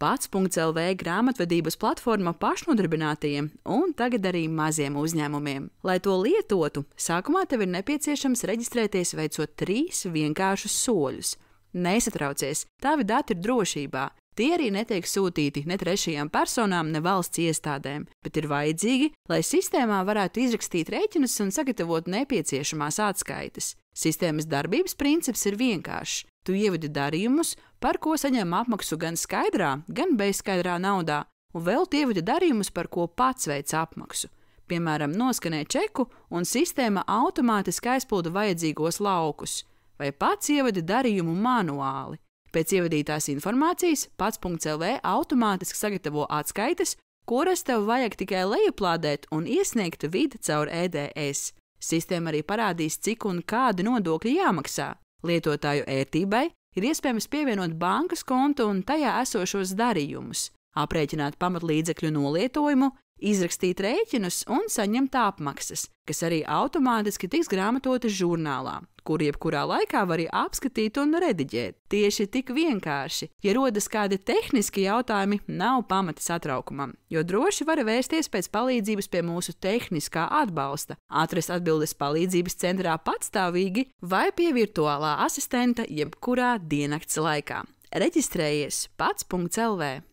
Pats.lv grāmatvedības platforma pašnodarbinātajiem un tagad arī maziem uzņēmumiem. Lai to lietotu, sākumā tev ir nepieciešams reģistrēties veicot 3 vienkāršus soļus. Nesatraucies, tavi dati ir drošībā. Tie arī netiek sūtīti ne trešajām personām, ne valsts iestādēm, bet ir vajadzīgi, lai sistēmā varētu izrakstīt rēķinus un sagatavot nepieciešamās atskaites. Sistēmas darbības princips ir vienkāršs. Tu ievadi darījumus, par ko saņem apmaksu gan skaidrā, gan bezskaidrā naudā, un vēl tu ievadi darījumus, par ko pats veic apmaksu. Piemēram, noskanē čeku, un sistēma automātiski aizpilda vajadzīgos laukus, vai pats ievadi darījumu manuāli. Pēc ievadītās informācijas Pats.lv automātiski sagatavo atskaites, kuras tev vajag tikai lejuplādēt un iesniegt vidi caur EDS. Sistēma arī parādīs, cik un kādi nodokļi jāmaksā. Lietotāju ērtībai ir iespējams pievienot bankas kontu un tajā esošos darījumus, aprēķināt pamatlīdzekļu nolietojumu, izrakstīt rēķinus un saņemt apmaksas, kas arī automātiski tiks grāmatotas žurnālā, kur jebkurā laikā var arī apskatīt un rediģēt. Tieši tik vienkārši. Ja rodas kādi tehniski jautājumi, nav pamata satraukumam, jo droši var vērsties pēc palīdzības pie mūsu tehniskā atbalsta, atrast atbildes palīdzības centrā patstāvīgi vai pie virtuālā asistenta jebkurā diennakts laikā. Reģistrējies Pats.lv.